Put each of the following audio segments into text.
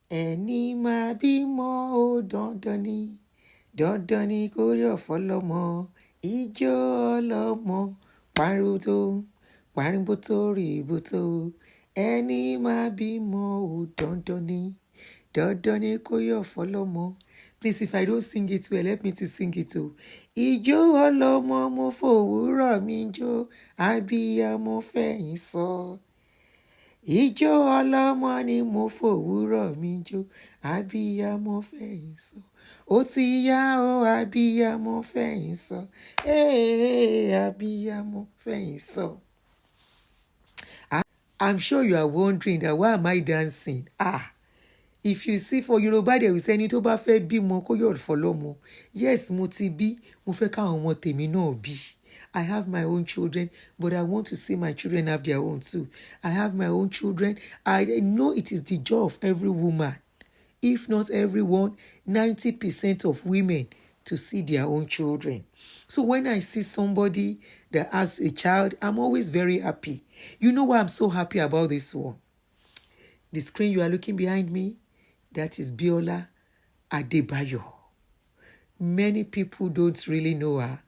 ẹni máa bímọ ó dandan ni kó yọ̀ fọlọ́mọ ijó ọlọ́mọ pariwo tó rí ibùtó ẹni máa bímọ ó dandan ni kó yọ̀ fọlọ́mọ. Please, if I don't sing it well, help me to sing it too. Ijó ọlọ́mọ mo fòwúrọ̀ mi jó, abiyamọ fẹ̀yìn sọ. Ijó ọlọ́mọ ni mo fòwúrọ̀ mi jó, abiyamọ fẹ̀yìn sọ. Ó ti yá o, abiyamọ fẹ̀yìn sọ. Abiyamọ fẹ̀yìn sọ. I'm sure you are wondering that why am I dancing? If you see for Yoruba, they will say ẹni tó bá fẹ́ bímọ kó yọ̀ fọlọ́mọ. Yes, mo ti bí, mo fẹ́ káwọn ọmọ tèmi náà bí. I have my own children, but I want to see my children have their own too. I have my own children. I know it is the job of every woman, if not everyone, 90% of women to see their own children. So when I see somebody that has a child, I'm always very happy. You know why I'm so happy about this one? The screen you are looking behind me, that is Biola Adebayo. Many people don't really know her,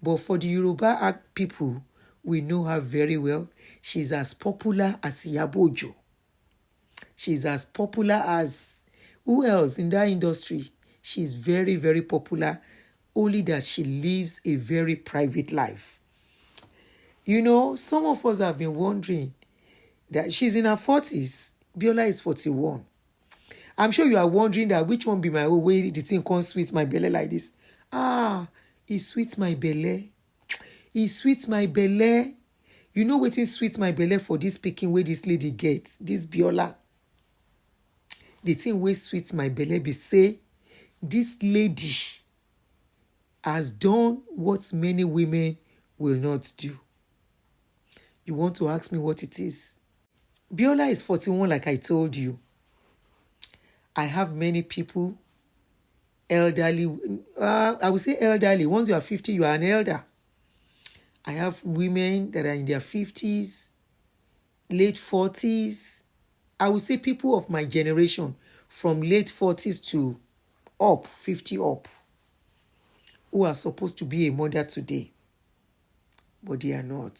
but for the Yoruba people, we know her very well. She's as popular as Yabojo. She's as popular as who else in that industry? She's very, very popular, only that she lives a very private life. You know, some of us have been wondering that she's in her 40s. Biola is 41. I'm sure you are wondering that which one be my own way the thing can't sweet my belly like this. It sweet my belly. It sweet my belly. You know wetin sweet my belly for this pikin wey this lady get, this Biola. The thing wey sweet my belly be say this lady has done what many women will not do. You want to ask me what it is? Biola is 41, like I told you. I have many people, elderly, I would say elderly. Once you are 50, you are an elder. I have women that are in their 50s, late 40s. I would say people of my generation from late 40s to up, 50 up, who are supposed to be a mother today, but they are not.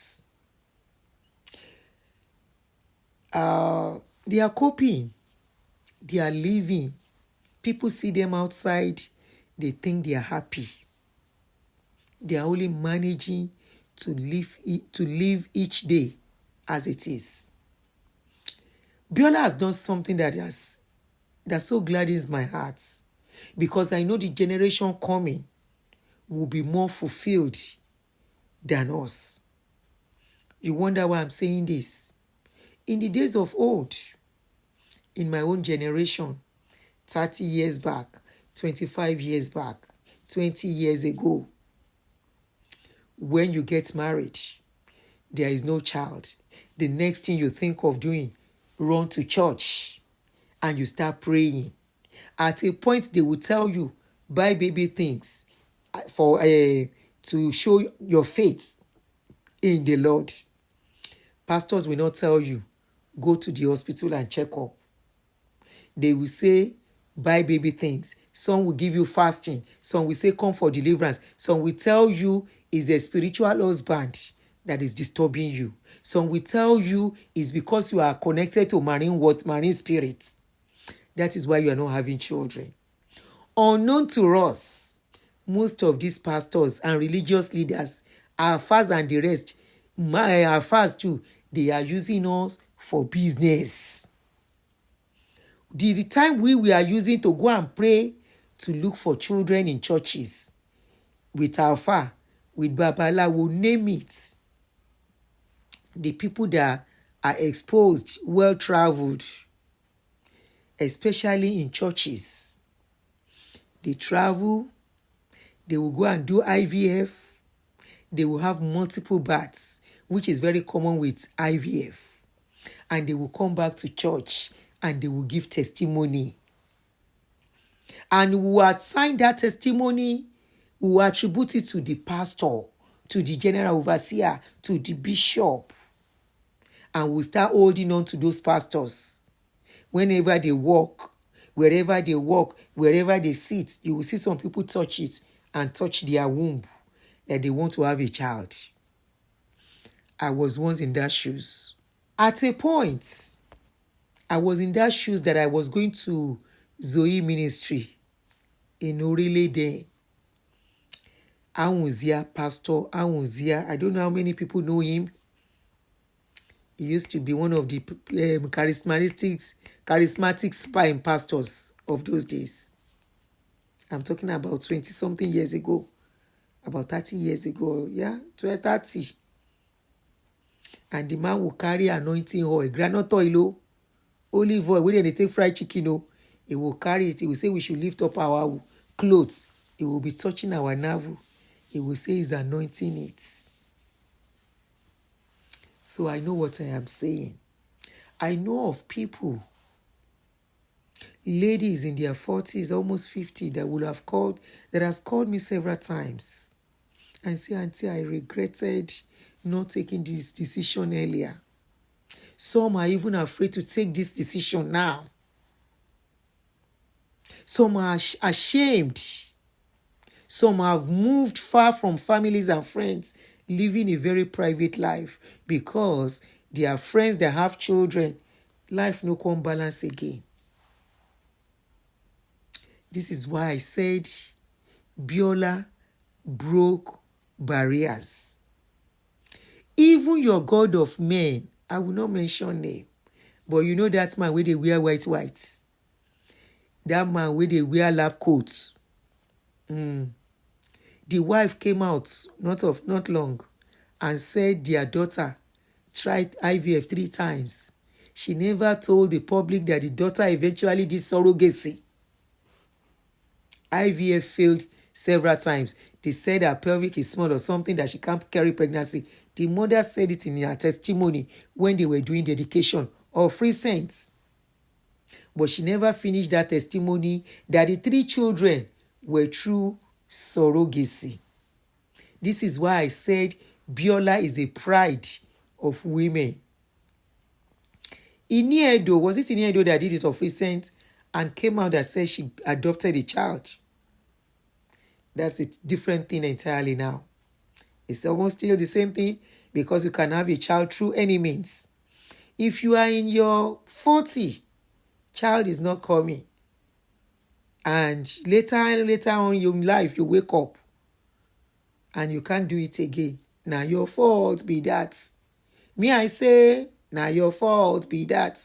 They are coping. They are living. People see them outside. They think they are happy. They are only managing to live each day as it is. Biola has done something that so gladdens my heart, because I know the generation coming will be more fulfilled than us. You wonder why I'm saying this? In the days of old, in my own generation, 30 years back, 25 years back, 20 years ago, when you get married, there is no child. The next thing you think of doing, run to church and you start praying. At a point, they will tell you, buy baby things for to show your faith in the Lord. Pastors will not tell you, go to the hospital and check up. They will say, buy baby things. Some will give you fasting. Some will say, come for deliverance. Some will tell you it's a spiritual husband that is disturbing you. Some will tell you it's because you are connected to marine spirits. That is why you are not having children. Unknown to us, most of these pastors and religious leaders, our fathers and the rest, our fathers too, they are using us for business. The time we are using to go and pray to look for children in churches with Alpha, with Babalawo, name it. The people that are exposed, well-traveled, especially in churches, they travel, they will go and do IVF, they will have multiple births, which is very common with IVF, and they will come back to church and they will give testimony. And we will assign that testimony, we will attribute it to the pastor, to the general overseer, to the bishop. And we'll start holding on to those pastors. Whenever they walk, Wherever they walk, wherever they sit, you will see some people touch it and touch their womb that they want to have a child. I was once in that shoes. At a point, I was in that shoes that I was going to Zoe Ministry in Orile. Anwuzia, Pastor Anwuzia. I don't know how many people know him. He used to be one of the charismatic spine pastors of those days. I'm talking about 20-something years ago. About 30 years ago. Yeah, 30. And the man will carry anointing oil, granite oil, olive oil. When they take fried chicken, he will carry it. He will say we should lift up our clothes. He will be touching our navel. He will say he's anointing it. So I know what I am saying. I know of people, ladies in their 40s, almost 50, that has called me several times and say, Auntie, I regretted not taking this decision earlier. Some are even afraid to take this decision now. Some are ashamed. Some have moved far from families and friends, living a very private life because their friends that have children, life no come balance again. This is why I said Biola broke barriers. Even your God of men, I will not mention name, but you know that man where they wear white. That man where they wear lab coats. The wife came out not long and said their daughter tried IVF 3 times. She never told the public that the daughter eventually did surrogacy. IVF failed several times. They said her pelvic is small or something, that she can't carry pregnancy. The mother said it in her testimony when they were doing dedication of recent. But she never finished that testimony that the 3 children were through surrogacy. This is why I said Biola is a pride of women. Iniedo, was it Iniedo that did it of recent and came out that said she adopted a child? That's a different thing entirely now. It's almost still the same thing because you can have a child through any means. If you are in your 40, child is not coming. And later on in your life, you wake up and you can't do it again. Now your fault be that. Me, I say, now your fault be that.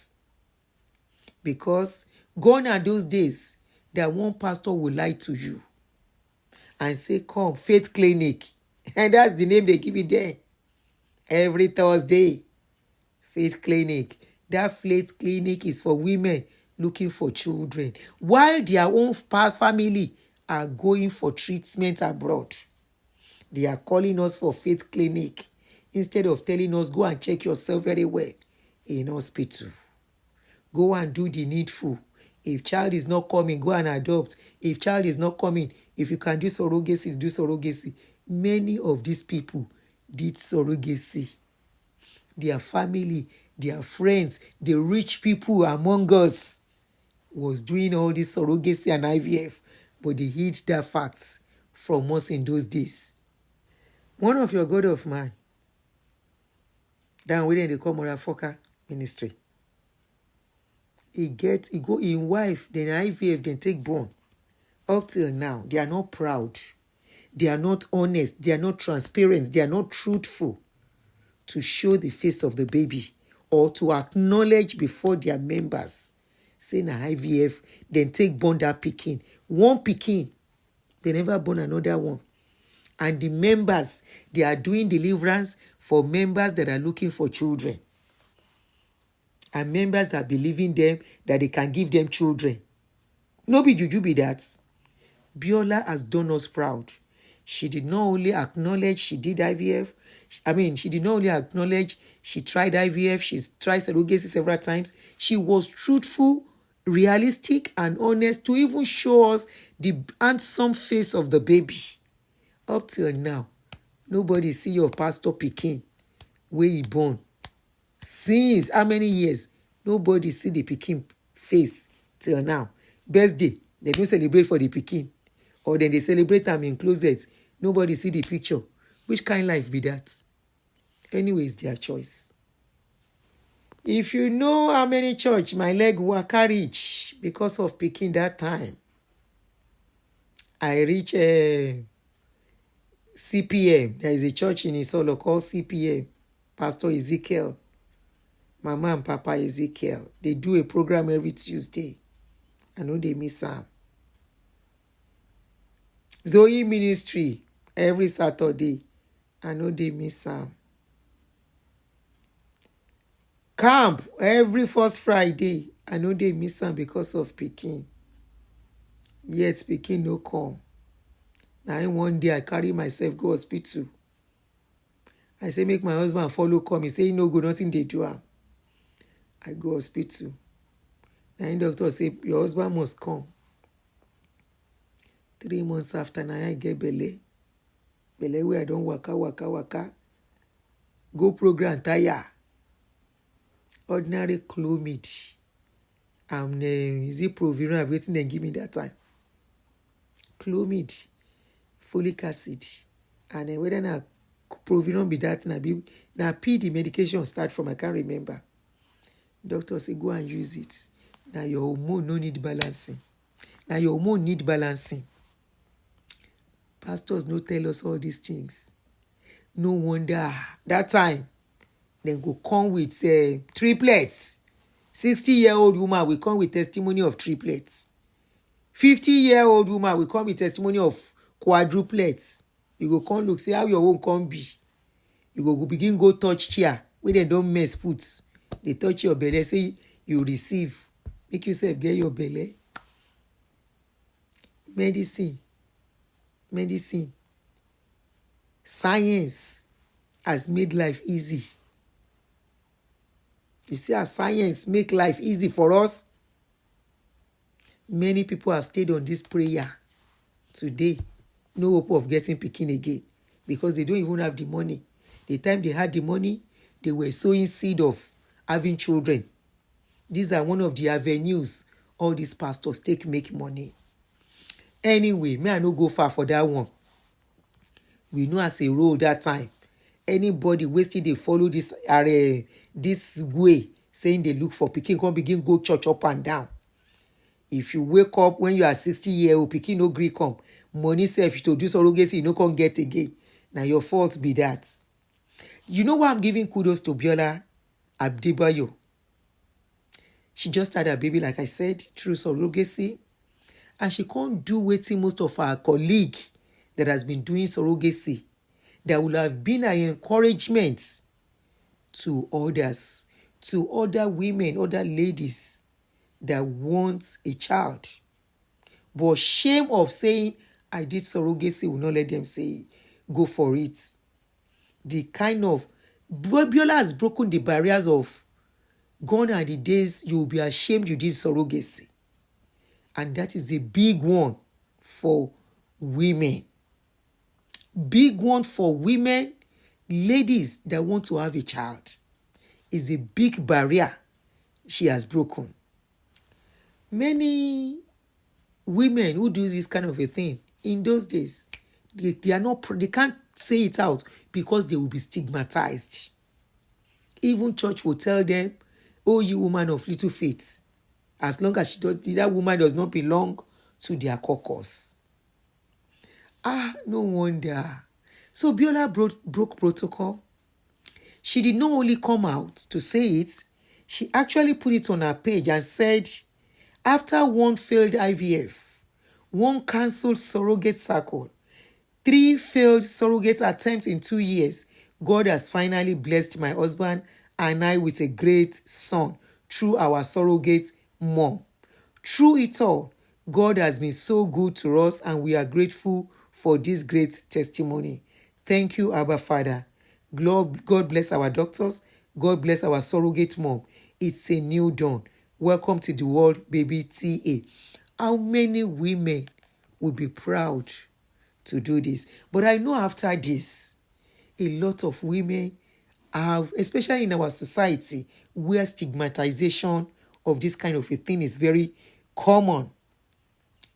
Because gone are those days that one pastor will lie to you and say, come, Faith Clinic. And that's the name they give it there. Every Thursday, Faith Clinic. That Faith Clinic is for women looking for children, while their own family are going for treatment abroad. They are calling us for Faith Clinic instead of telling us, go and check yourself very well in hospital. Go and do the needful. If child is not coming, go and adopt. If child is not coming, if you can do surrogacy, do surrogacy. Many of these people did surrogacy. Their family, their friends, the rich people among us was doing all this surrogacy and IVF, but they hid their facts from us in those days. One of your God of man, then when they call Motherfucker Ministry, he go in wife, then IVF, then take born. Up till now, they are not proud. They are not honest. They are not transparent. They are not truthful to show the face of the baby or to acknowledge before their members. Say na IVF, then take born that pikin. One pikin, they never born another one. And the members, they are doing deliverance for members that are looking for children. And members that believe in them, that they can give them children. No be juju be that. Biola has done us proud. She did not only acknowledge she did IVF. She did not only acknowledge she tried IVF. She tried surrogacy several times. She was truthful, realistic, and honest to even show us the handsome face of the baby. Up till now, nobody see your pastor pikin where he born. Since how many years? Nobody see the pikin face till now. birthday, they don't celebrate for the pikin. Or then they celebrate them in closet. Nobody see the picture. Which kind life be that? Anyway, it's their choice. If you know how many church my leg waka reach because of pikin that time, I reach CPM. There is a church in Isolo called CPM. Pastor Ezekiel, Mama and Papa Ezekiel. They do a program every Tuesday. I know they miss am. Zoe Ministry every Saturday. I know they miss am. Camp every first Friday. I know they miss am because of pikin. Yet pikin no come. Now one day I carry myself go hospital. I say make my husband follow come. He say he no go, nothing they do am. I go hospital. Now doctor say your husband must come. 3 months after, now I get belle. Belle where I don't waka. Go program tire. Ordinary Clomid. Is it Proviron? I'm waiting and give me that time. Clomid, folic acid, and whether na Proviron be that na P the medication start from, I can't remember. Doctor say go and use it. Now your hormone no need balancing. Now your hormone need balancing. Pastors no tell us all these things. No wonder that time they go come with triplets. 60-year-old woman will come with testimony of triplets. 50-year-old woman will come with testimony of quadruplets. You go come look, see how your own come be. You go begin go touch chair where they don't mess put. They touch your belly, say you receive. Make yourself get your belly. Medicine. Science has made life easy. You see how science make life easy for us? Many people have stayed on this prayer today. No hope of getting pikin again because they don't even have the money. The time they had the money, they were sowing seed of having children. These are one of the avenues all these pastors take make money. Anyway, may I no go far for that one. We know as a rule that time, anybody wasting they follow this way, saying they look for pikin, come begin go church up and down. If you wake up when you are 60-year-old, pikin no gree come, money self to do surrogacy, you no come get again. Now your fault be that. You know why I'm giving kudos to Biola Adebayo? She just had a baby, like I said, through surrogacy. And she can't do waiting most of her colleague that has been doing surrogacy. That will have been an encouragement to others, to other women, other ladies that want a child. But shame of saying, I did surrogacy, will not let them say, go for it. The kind of, Biola has broken the barriers of, gone are the days you will be ashamed you did surrogacy. And that is a big one for women. Big one for women, ladies that want to have a child. Is a big barrier she has broken. Many women who do this kind of a thing, in those days, they can't say it out because they will be stigmatized. Even church will tell them, oh, you woman of little faith, as long as that woman does not belong to their caucus. No wonder. So Biola broke protocol. She did not only come out to say it, she actually put it on her page and said, after one failed IVF, one cancelled surrogate cycle, 3 failed surrogate attempts in 2 years, God has finally blessed my husband and I with a great son through our surrogate mom. Through it all, God has been so good to us and we are grateful for this great testimony. Thank you, Abba Father. God bless our doctors. God bless our surrogate mom. It's a new dawn. Welcome to the world, baby TA. How many women would be proud to do this? But I know after this, a lot of women have, especially in our society, where stigmatization of this kind of a thing is very common.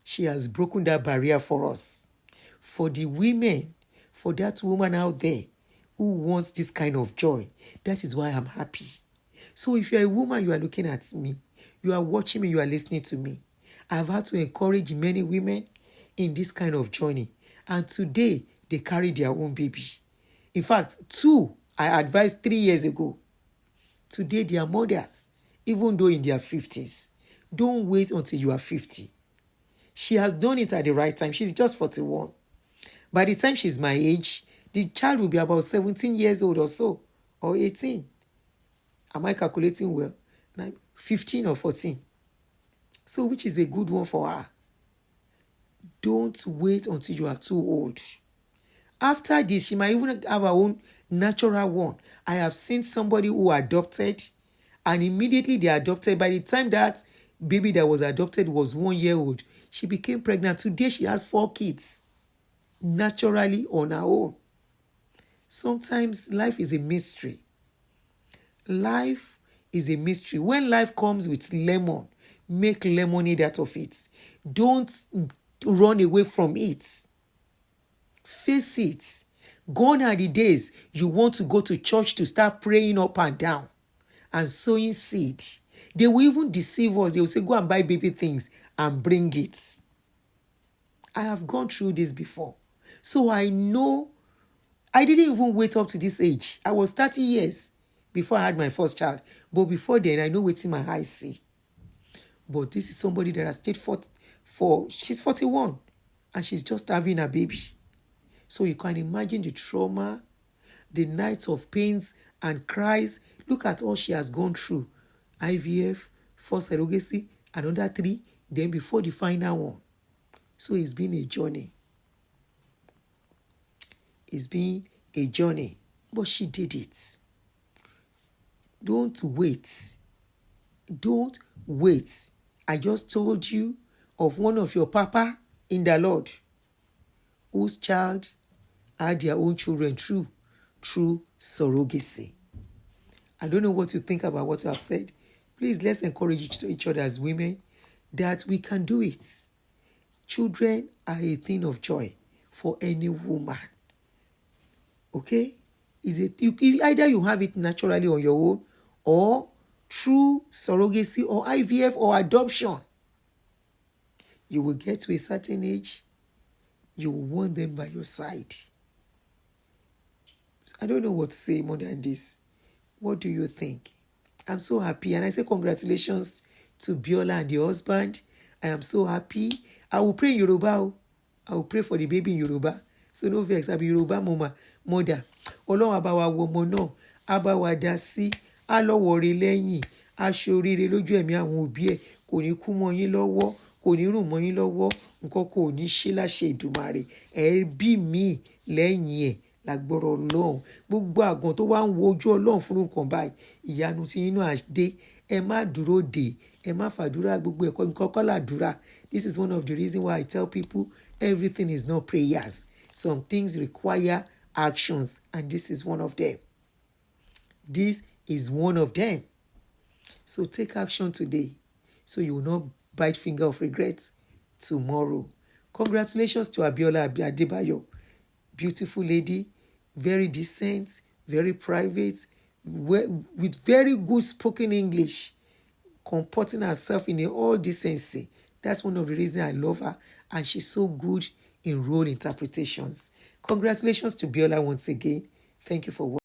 She has broken that barrier for us. For the women, for that woman out there who wants this kind of joy, that is why I'm happy. So if you're a woman, you are looking at me, you are watching me, you are listening to me. I've had to encourage many women in this kind of journey. And today, they carry their own baby. In fact, 2 I advised 3 years ago. Today, they are mothers, even though in their 50s. Don't wait until you are 50. She has done it at the right time. She's just 41. By the time she's my age, the child will be about 17 years old or so, or 18. Am I calculating well? 15 or 14. So which is a good one for her. Don't wait until you are too old. After this, she might even have her own natural one. I have seen somebody who adopted, and immediately they adopted. By the time that baby that was adopted was 1 year old, she became pregnant. Today, she has 4 kids, naturally on her own. Sometimes life is a mystery. Life is a mystery. When life comes with lemon, make lemonade out of it. Don't run away from it. Face it. Gone are the days you want to go to church to start praying up and down and sowing seed. They will even deceive us. They will say, go and buy baby things and bring it. I have gone through this before. So I know. I didn't even wait up to this age. I was 30 years before I had my first child. But before then, I know what's in my eyes see. But this is somebody that has stayed she's 41 and she's just having a baby. So you can imagine the trauma, the nights of pains and cries. Look at all she has gone through. IVF, first surrogacy, another 3, then before the final one. So it's been a journey. It's been a journey. But she did it. Don't wait. Don't wait. I just told you of one of your papa in the Lord whose child had their own children through surrogacy. I don't know what you think about what I've said. Please, let's encourage each other as women that we can do it. Children are a thing of joy for any woman. Okay? Either you have it naturally on your own or through surrogacy or IVF or adoption. You will get to a certain age, you will want them by your side. I don't know what to say more than this. What do you think? I'm so happy. And I say congratulations to Biola and the husband. I am so happy. I will pray in Yoruba. I will pray for the baby in Yoruba. So no vex, I'll be Yoruba mother. Ọlọ́run á bá wa wo ọmọ náà, á bá wa dá sí, á lọ́wọ́ rẹ̀ lẹ́yìn, á ṣe oríire lójú ẹ̀mí àwọn òbí ẹ̀, kò ní kú mọ́ yín lọ́wọ́, kò ní rùn mọ́ yín lọ́wọ́, nǹkan kò ní ṣe láṣẹ Èdùmàrè, ẹbí mi lẹ́yìn ẹ̀ lágbọ́rọ̀ Ọlọ́run. Gbogbo àgàn tó wá ń wo ojú Ọlọ́run fún nǹkan báyìí, ìyanu tí yín náà dé, ẹ má dúró dè, ẹ má fàdúrà gbogbo ẹ̀kọ́ nǹkan kọ́ làdúrà. This is one of the reasons why I tell people everything is not prayers. Some things require actions, and this is one of them. This is one of them. So take action today so you will not bite finger of regret tomorrow. Congratulations to Biola Adebayo. Beautiful lady, very decent, very private, with very good spoken English, comporting herself in all decency. That's one of the reasons I love her, and she's so good in role interpretations. Congratulations to Biola once again. Thank you for watching.